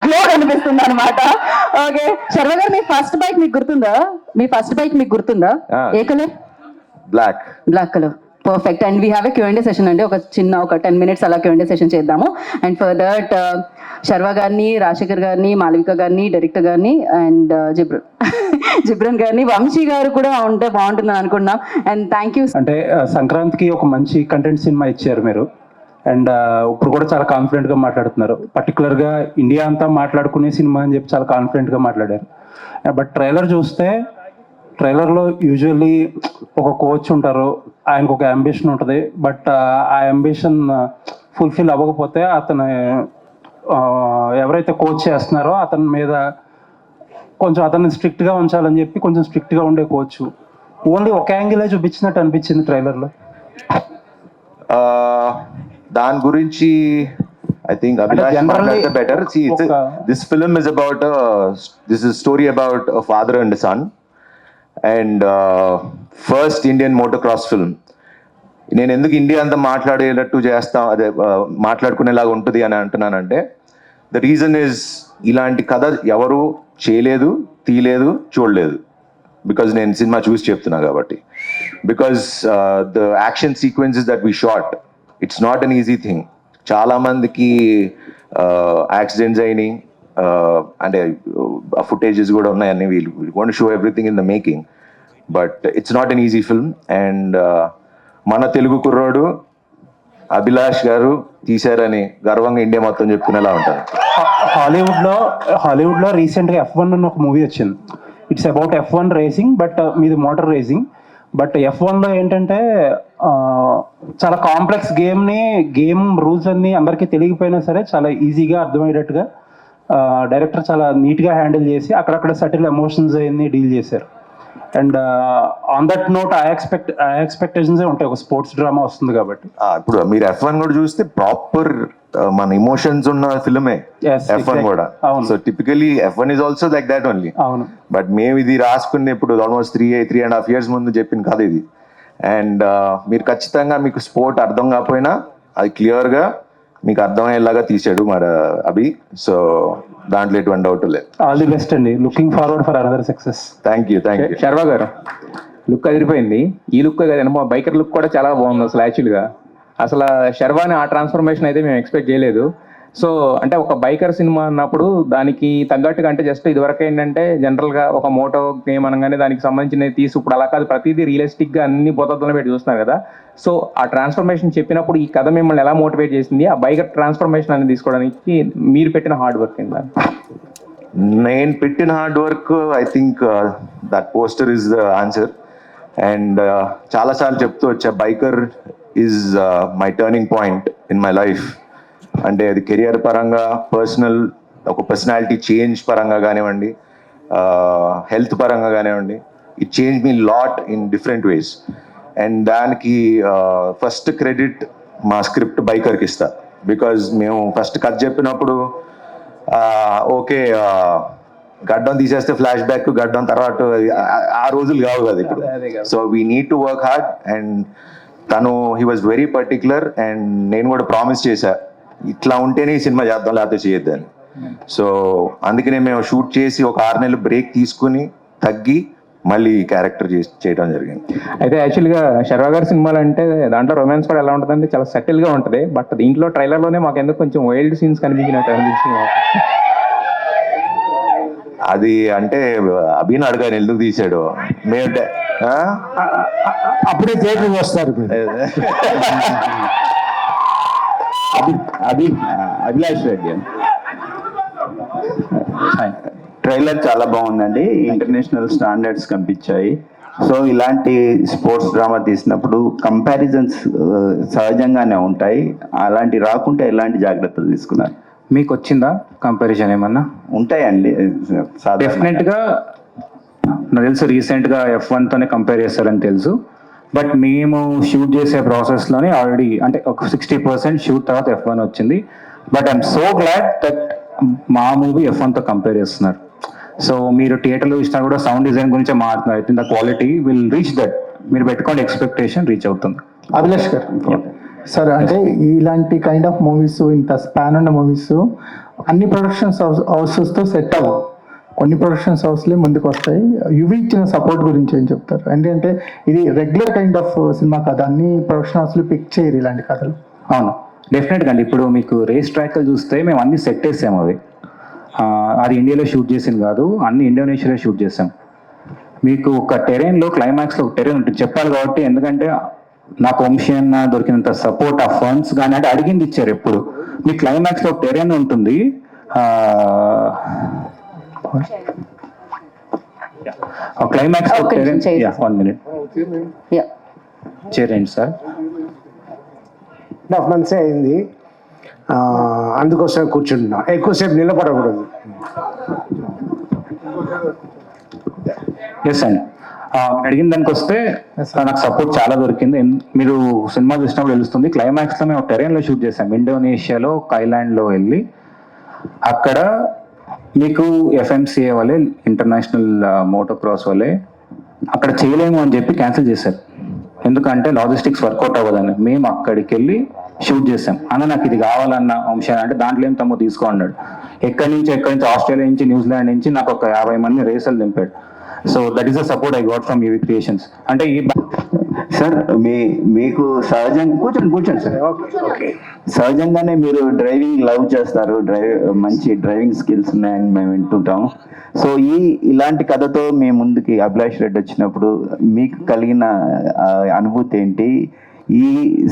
Flow కనిపిస్తుంది అనమాట. Okay Sharva గారు, మీ ఫస్ట్ బైక్ మీకు గుర్తుందా? ఏ colour? Black colour. Perfect. And we have a Q&A session అండి, ఒక 10 minutes అలా Q&A సెషన్ చేద్దాము. అండ్ ఫర్ దట్ శర్వ గారిని, రాజశేఖర్ గారిని, మాలవిక గారిని, డైరెక్టర్ గారిని, అండ్ జిబ్రన్ గారిని, వంశీ గారు కూడా ఉంటే బాగుంటుందని అనుకున్నాం. And thank you. అంటే సంక్రాంతికి ఒక మంచి కంటెంట్ సినిమా ఇచ్చారు మీరు, అండ్ ఇప్పుడు కూడా చాలా కాన్ఫిడెంట్గా మాట్లాడుతున్నారు. పర్టికులర్గా ఇండియా అంతా మాట్లాడుకునే సినిమా అని చెప్పి చాలా కాన్ఫిడెంట్గా మాట్లాడారు. బట్ ట్రైలర్ చూస్తే, ట్రైలర్లో యూజువల్లీ ఒక కోచ్ ఉంటారు, ఆయనకు ఒక అంబిషన్ ఉంటుంది. బట్ ఆ అంబిషన్ ఫుల్ఫిల్ అవ్వకపోతే అతను ఎవరైతే కోచ్ చేస్తున్నారో అతని మీద కొంచెం అతన్ని స్ట్రిక్ట్గా ఉంచాలని చెప్పి కొంచెం స్ట్రిక్ట్గా ఉండే కోచ్ ఓన్లీ ఒక యాంగిలే చూపించినట్టు అనిపించింది ట్రైలర్లో. దాని గురించి I think Abhilash matlade better. See, this film is about this is a story about a father and a son, and first Indian motocross film. నేను ఎందుకు ఇండియా అంతా మాట్లాడేటట్టు చేస్తాం, అదే మాట్లాడుకునేలాగా ఉంటుంది అని అంటున్నానంటే, ద రీజన్ ఇస్ ఇలాంటి కథ ఎవరు చేయలేదు, తీయలేదు, చూడలేదు. బికాజ్ నేను సినిమా చూసి చెప్తున్నా కాబట్టి. Because the action sequences that we shot, it's not an easy thing. చాలామందికి యాక్సిడెంట్స్ అయినాయి, అంటే ఫుటేజెస్ కూడా ఉన్నాయని వీళ్ళు want to show everything in the making. But it's not an easy film. And మన తెలుగు కుర్రోడు అభిలాష్ గారు తీశారని గర్వంగా ఇండియా మొత్తం చెప్పుకునేలా ఉంటారు. హాలీవుడ్లో రీసెంట్గా F1 అని ఒక మూవీ వచ్చింది. It's about F1 racing, but మీది మోటార్ రేసింగ్. బట్ F1లో ఏంటంటే చాలా కాంప్లెక్స్ గేమ్ రూల్స్ అన్నీ అందరికీ తెలియకపోయినా సరే చాలా ఈజీగా అర్థమయ్యేటట్టుగా డైరెక్టర్ చాలా నీట్గా హ్యాండిల్ చేసి అక్కడక్కడ సటిల్ ఎమోషన్స్ అన్ని డీల్ చేశారు. అండ్ ఆన్ దట్ నోట్ ఆ ఎక్స్పెక్టేషన్స్ ఉంటాయి, ఒక స్పోర్ట్స్ డ్రామా వస్తుంది కాబట్టి. ఇప్పుడు మీరు F1 కూడా చూస్తే ప్రాపర్ మన ఎమోషన్స్ ఉన్న ఫిల్మే F1 కూడా. So typically F1 is also like that only. అవును. బట్ మేము ఇది రాసుకుని ఇప్పుడు ఆల్మోస్ట్ 3.5 years ముందు చెప్పిన కథ ఇది. అండ్ మీరు ఖచ్చితంగా మీకు స్పోర్ట్ అర్థం కాకపోయినా అది క్లియర్గా మీకు అర్థమయ్యేలాగా తీసాడు మన అభి. సో దాంట్లో ఎటువంటి డౌట్ లేదు. ఆల్ ది బెస్ట్ అండి, looking forward for another success. Thank you. Sharva గారు లుక్ అదిరిపోయింది. ఈ లుక్ కదమ్మా, బైకర్ లుక్ కూడా చాలా బాగుంది అసలు. యాక్చువల్గా అసలు శర్వాని ఆ ట్రాన్స్ఫర్మేషన్ అయితే మేము ఎక్స్పెక్ట్ చేయలేదు. సో అంటే ఒక బైకర్ సినిమా అన్నప్పుడు దానికి తగ్గట్టుగా, అంటే జస్ట్ ఇదివరకు ఏంటంటే జనరల్గా ఒక మోటో గేమ్ అనగానే దానికి సంబంధించినవి తీసి, ఇప్పుడు అలా కాదు, ప్రతిదీ రియలిస్టిక్గా అన్ని పొద్దులో పెట్టి చూస్తున్నారు కదా. సో ఆ ట్రాన్స్ఫర్మేషన్ చెప్పినప్పుడు ఈ కథ మిమ్మల్ని ఎలా మోటివేట్ చేసింది, ఆ బైకర్ ట్రాన్స్ఫర్మేషన్ అనేది తీసుకోవడానికి మీరు పెట్టిన హార్డ్ వర్క్ ఏంటి? నేను పెట్టిన hard work, I think that poster is the answer. And చాలాసార్లు చెప్తూ వచ్చా, biker is my turning point in my life. అంటే అది కెరియర్ పరంగా, ఒక పర్సనాలిటీ చేంజ్ పరంగా కానివ్వండి, హెల్త్ పరంగా కానివ్వండి, it change me lot in different ways. And దానికి ఫస్ట్ క్రెడిట్ మా స్క్రిప్ట్ బైకర్కి ఇస్తా. బికాజ్ మేము ఫస్ట్ కథ చెప్పినప్పుడు ఓకే గడ్డం తీసేస్తే ఫ్లాష్ బ్యాక్, గడ్డం తర్వాత ఆ రోజులు కావు కదా ఇప్పుడు. So we need to work hard. And తను he was very particular. And నేను కూడా ప్రామిస్ చేశా, ఇట్లా ఉంటేనే ఈ సినిమా చేద్దాం, లేకపోతే చేయొద్దని. సో అందుకనే మేము షూట్ చేసి ఒక 6 నెలలు బ్రేక్ తీసుకుని తగ్గి మళ్ళీ క్యారెక్టర్ చేయడం జరిగింది. అయితే యాక్చువల్గా శర్వ గారి సినిమాలు అంటే దాంట్లో రొమాన్స్ కూడా ఎలా ఉంటుందంటే చాలా సెటిల్గా ఉంటుంది. బట్ దీంట్లో ట్రైలర్లోనే మాకు ఎందుకు కొంచెం వైల్డ్ సీన్స్ కనిపించినట్టు అనిపించింది. అది అంటే అభిని అడగాను ఎందుకు తీసాడు. మేము అప్పుడే థియేటర్కి వస్తారు. అభిలాష్ రెడ్డి ట్రైలర్ చాలా బాగుందండి. ఇంటర్నేషనల్ స్టాండర్డ్స్ కనిపించాయి. సో ఇలాంటి స్పోర్ట్స్ డ్రామా తీసినప్పుడు కంపారిజన్స్ సహజంగానే ఉంటాయి. అలాంటి రాకుంటే ఎలాంటి జాగ్రత్తలు తీసుకున్నారు? మీకు వచ్చిందా కంపారిజన్ ఏమన్నా? ఉంటాయండి డెఫినెట్గా. నాకు తెలుసు రీసెంట్గా F1తోనే కంపేర్ చేస్తారని తెలుసు. బట్ మేము షూట్ చేసే ప్రాసెస్లోనే ఆల్రెడీ అంటే ఒక 60% షూట్ తర్వాత F1 వచ్చింది. But I'm so glad that మా మూవీ F1తో కంపేర్ చేస్తున్నారు. సో మీరు థియేటర్లో ఇచ్చినా కూడా సౌండ్ డిజైన్ గురించే మాట్లాడుతున్నారు. I think the quality will reach that. మీరు పెట్టుకోండి, ఎక్స్పెక్టేషన్ రీచ్ అవుతుంది. అభిలాష్ గారు సార్, అంటే ఇలాంటి కైండ్ ఆఫ్ మూవీస్, ఇంత స్పాన్ ఉన్న మూవీస్ అన్ని ప్రొడక్షన్స్ హౌసెస్తో సెట్ అవ్వవు. కొన్ని ప్రొడక్షన్స్ హౌస్లే ముందుకు వస్తాయి. యువి ఇచ్చిన సపోర్ట్ గురించి ఏం చెప్తారు? ఎందుకంటే ఇది రెగ్యులర్ కైండ్ ఆఫ్ సినిమా కథ, అన్ని ప్రొడక్షన్ హౌస్లు పిక్ చేయరు ఇలాంటి కథలు. అవును, డెఫినెట్గా అండి. ఇప్పుడు మీకు రేస్ ట్రాక్లు చూస్తే మేము అన్ని సెట్ వేసాము. అది ఇండియాలో షూట్ చేసింది కాదు, అన్ని ఇండోనేషియాలో షూట్ చేసాం. మీకు ఒక టెరైన్లో క్లైమాక్స్లో ఒక టెరైన్ ఉంటుంది చెప్పాలి కాబట్టి, ఎందుకంటే నాకు వంశీ అన్న దొరికినంత సపోర్ట్, ఆ ఫండ్స్ కానీ అంటే అడిగింది ఇచ్చారు. ఎప్పుడు మీ క్లైమాక్స్లో ఒక టెరైన్ ఉంటుంది, క్లైమాక్స్ 1 minute చేరండి సార్. 1.5 months అయింది, అందుకోసం కూర్చుంటున్నా. ఎక్కువసేపు నిలబడకూడదు. ఎస్ అండి, అడిగిన దానికి వస్తే నాకు సపోర్ట్ చాలా దొరికింది. మీరు సినిమా చూసినప్పుడు తెలుస్తుంది. క్లైమాక్స్లో మేము టెరైన్లో షూట్ చేసాం, ఇండోనేషియాలో ఒక ఐలాండ్లో వెళ్ళి. అక్కడ మీకు ఎఫ్ఎంసిఏ వల్లే, ఇంటర్నేషనల్ మోటో క్రాస్ వల్లే అక్కడ చేయలేము అని చెప్పి క్యాన్సిల్ చేశారు. ఎందుకంటే లాజిస్టిక్స్ వర్కౌట్ అవ్వదని. మేము అక్కడికి వెళ్ళి షూట్ చేసాం. అన్న నాకు ఇది కావాలన్న అంశాన్ని, అంటే దాంట్లో ఏం తమ్ముడు తీసుకో అన్నాడు. ఎక్కడి నుంచి ఆస్ట్రేలియా నుంచి, న్యూజిలాండ్ నుంచి నాకు ఒక 50 మంది రేసర్లు దింపాడు. So that is the support I got from UV Creations. అంటే ఈ సార్ మీకు సహజంగా కూర్చోండి సార్. సహజంగానే మీరు డ్రైవింగ్ లవ్ చేస్తారు, మంచి డ్రైవింగ్ స్కిల్స్ ఉన్నాయని మేము వింటుంటాం. సో ఇలాంటి కథతో మీ ముందుకి అభిలాష్ రెడ్డి వచ్చినప్పుడు మీకు కలిగిన అనుభూతి ఏంటి? ఈ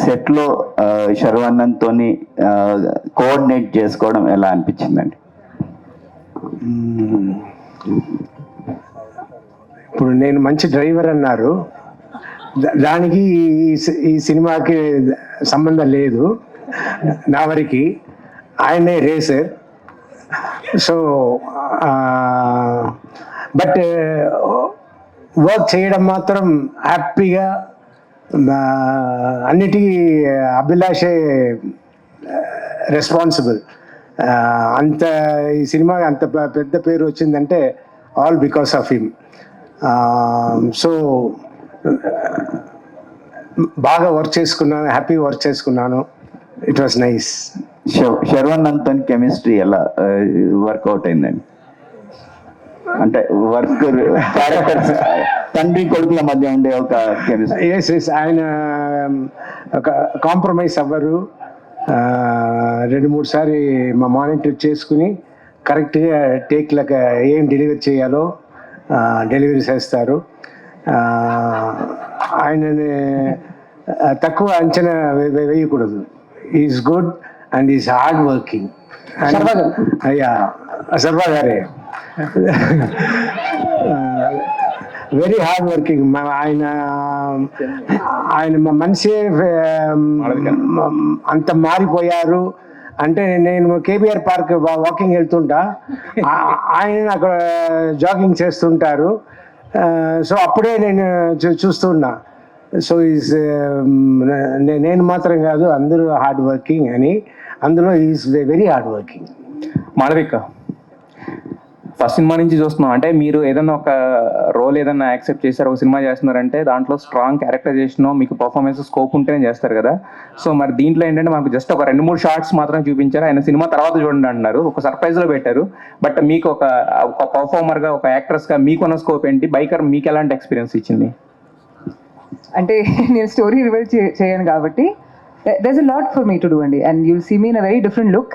సెట్లో శర్వానంద్తో కోఆర్డినేట్ చేసుకోవడం ఎలా అనిపించిందండి? ఇప్పుడు నేను మంచి డ్రైవర్ అన్నారు, దానికి ఈ సినిమాకి సంబంధం లేదు. నా వరకు ఆయనే రేసర్. సో బట్ వర్క్ చేయడం మాత్రం హ్యాపీగా, అన్నిటికీ అభిలాషే రెస్పాన్సిబుల్. అంత ఈ సినిమా అంత పెద్ద పేరు వచ్చిందంటే all because of him. So బాగా వర్క్ చేసుకున్నాను, హ్యాపీ వర్క్ చేసుకున్నాను. It was nice. శర్వానంద్తో కెమిస్ట్రీ ఎలా వర్కౌట్ అయిందండి? అంటే వర్క్ క్యారెక్టర్స్ తండ్రి కొడుకుల మధ్య ఉండే ఒక కెమిస్ట్రీ. ఎస్, ఆయన ఒక కాంప్రమైజ్ అవ్వరు. 2-3 సారి మా మానిటర్ చేసుకుని కరెక్ట్గా టేక్లకు ఏం డెలివరీ చేయాలో డెలివరీ చేస్తారు. ఆయనని తక్కువ అంచనా వేయకూడదు. Is good and is hard working. అయ్యా సర్వా గారే వెరీ హార్డ్ వర్కింగ్. ఆయన మనిషి అంత మారిపోయారు. అంటే నేను కేబీఆర్ పార్క్ వాకింగ్ వెళ్తుంటా, ఆయన అక్కడ జాగింగ్ చేస్తుంటారు. సో అప్పుడే నేను చూస్తున్నా. సో ఈజ్ నేను మాత్రం కాదు, అందరూ హార్డ్ వర్కింగ్ అని. అందులో is very hard working. Malavika, first cinema నుంచి చూస్తున్నాం, అంటే మీరు ఏదైనా ఒక రోల్ ఏదైనా యాక్సెప్ట్ చేశారు, ఒక సినిమా చేస్తున్నారంటే దాంట్లో స్ట్రాంగ్ క్యారెక్టరైజేషన్, మీకు పర్ఫార్మెన్స్ స్కోప్ ఉంటేనే చేస్తారు కదా. సో మరి దీంట్లో ఏంటంటే మనకు జస్ట్ ఒక 2-3 షార్ట్స్ మాత్రం చూపించారు. ఆయన సినిమా తర్వాత చూడండి అంటున్నారు, ఒక సర్ప్రైజ్లో పెట్టారు. బట్ మీకు ఒక పర్ఫార్మర్గా, ఒక యాక్ట్రెస్గా మీకున్న స్కోప్ ఏంటి? బైకర్ మీకు ఎలాంటి ఎక్స్పీరియన్స్ ఇచ్చింది? అంటే నేను స్టోరీ రివీల్ చేయను కాబట్టి there's a lot for me to do అండి. And you'll see me in a very different look.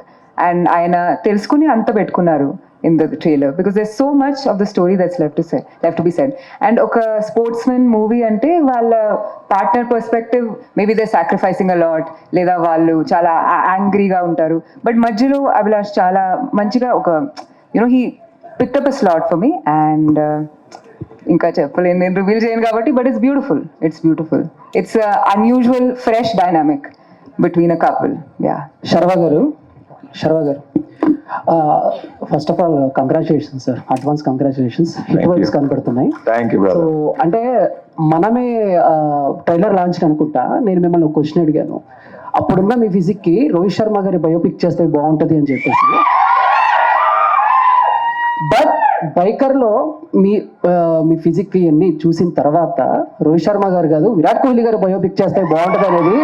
And ఆయన తెలుసుకుని అంత పెట్టుకున్నారు in the trailer because there's so much of the story that's left to be said. And ఒక sportsmen movie అంటే వాళ్ళ partner perspective, maybe they sacrificing a lot, లేదా వాళ్ళు చాలా యాంగ్రీగా ఉంటారు. బట్ మధ్యలో అభిలాష్ చాలా మంచిగా ఒక he picked up a slot for me. And ఇంకా చెప్పలేను, నేను రివీల్ చేయను కాబట్టి. But it's beautiful. It's unusual fresh dynamic between a couple. Yeah. Sharva గారు, first of all congratulations sir, advance congratulations. Hit works కనపడుతున్నాయి. సో అంటే మనమే ట్రైలర్ లాంచ్ అనుకుంటా, నేను మిమ్మల్ని ఒక క్వశ్చన్ అడిగాను. అప్పుడున్న మీ ఫిజిక్కి రోహిత్ శర్మ గారి బయోపిక్ చేస్తే బాగుంటుంది అని చెప్పేసి. బట్ బైకర్లో మీ ఫిజిక్ అన్ని చూసిన తర్వాత రోహిత్ శర్మ గారు కాదు, విరాట్ కోహ్లీ గారు బయోపిక్ చేస్తే బాగుంటుంది అనేది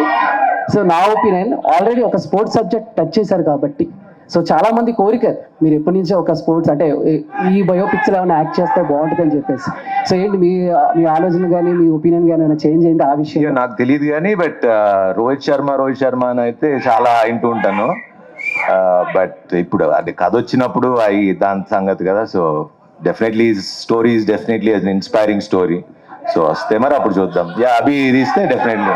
సో నా ఒపీనియన్. ఆల్రెడీ ఒక స్పోర్ట్స్ సబ్జెక్ట్ టచ్ చేశారు కాబట్టి సో చాలా మంది కోరిక మీరు ఎప్పటి నుంచో ఒక స్పోర్ట్స్ అంటే ఈ బయోపిక్స్ ఏమైనా యాక్ట్ చేస్తే బాగుంటుంది అని చెప్పేసి. సో ఏంటి మీ మీ ఆలోచన కానీ మీ ఒపీనియన్ కానీ ఏమైనా చేంజ్ అయింది ఆ విషయం? ఇక నాకు తెలియదు కానీ బట్ రోహిత్ శర్మ అని అయితే చాలా వింటూ ఉంటాను. బట్ ఇప్పుడు అది కథ వచ్చినప్పుడు దాని సంగతి కదా. So definitely story is definitely an inspiring story. So వస్తే మరి అప్పుడు చూద్దాం. అవి తీస్తే definitely.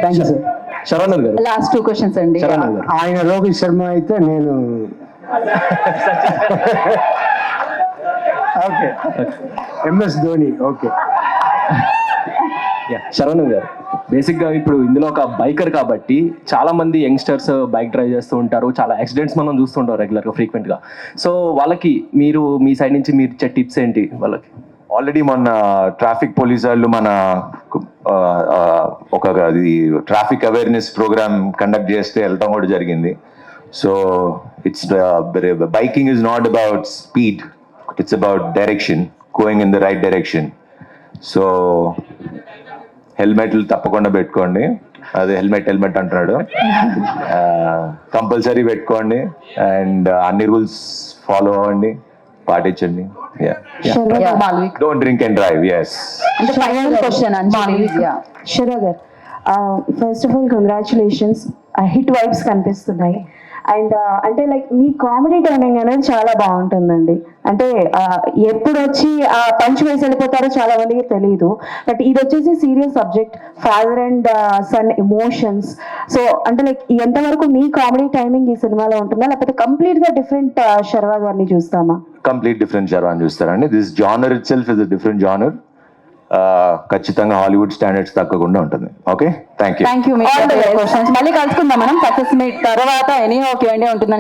Thank you sir. Saravanan గారు, లాస్ట్ 2 questions అండి. ఆయన రోహిత్ శర్మ అయితే నేను okay MS Dhoni. Okay Saravanan గారు, బేసిక్గా ఇప్పుడు ఇందులో ఒక బైకర్ కాబట్టి చాలా మంది యంగ్స్టర్స్ బైక్ డ్రైవ్ చేస్తూ ఉంటారు, చాలా యాక్సిడెంట్స్ మనం చూస్తుంటాం రెగ్యులర్గా ఫ్రీక్వెంట్గా. సో వాళ్ళకి మీరు మీ సైడ్ నుంచి మీరు ఇచ్చే టిప్స్ ఏంటి వాళ్ళకి? ఆల్రెడీ మొన్న ట్రాఫిక్ పోలీస్ వాళ్ళు మన ఒక ట్రాఫిక్ అవేర్నెస్ ప్రోగ్రామ్ కండక్ట్ చేస్తే వెళ్ళటం కూడా జరిగింది. So it's biking is not about speed, it's about direction, going in the right direction. So హెల్మెట్లు తప్పకుండా పెట్టుకోండి. అదే హెల్మెట్ అంటున్నాడు. కంపల్సరీ పెట్టుకోండి అండ్ అన్ని రూల్స్ ఫాలో అవ్వండి, పాటించండి. Malvik, don't drink and drive. Yes. అంటే final question Anjali. Shira gar, first of all congratulations, hit vibes కనిపిస్తున్నాయి. అండ్ అంటే లైక్ మీ కామెడీ టైమింగ్ అనేది చాలా బాగుంటుందండి. అంటే ఎప్పుడు వచ్చి పంచ్ వేసి వెళ్ళిపోతారో చాలా మందికి తెలియదు. బట్ ఇది వచ్చేసి serious subject, father and son emotions. So అంటే లైక్ ఎంతవరకు మీ కామెడీ టైమింగ్ ఈ సినిమాలో ఉంటుందా, లేకపోతే కంప్లీట్ గా డిఫరెంట్ శర్వా గారిని చూస్తామా? కంప్లీట్ డిఫరెంట్ జర్వాన్ చూస్తారండి. This genre it self is a different genre. ఖచ్చితంగా హాలీవుడ్ స్టాండర్డ్స్ తగ్గకుండా ఉంటుంది. Okay, thank you. Thank you. మళ్ళీ కలుసుకుందాం మనం సక్సెస్ మీట్ తర్వాత. ఎనీ ఓకే అండి ఉంటుందని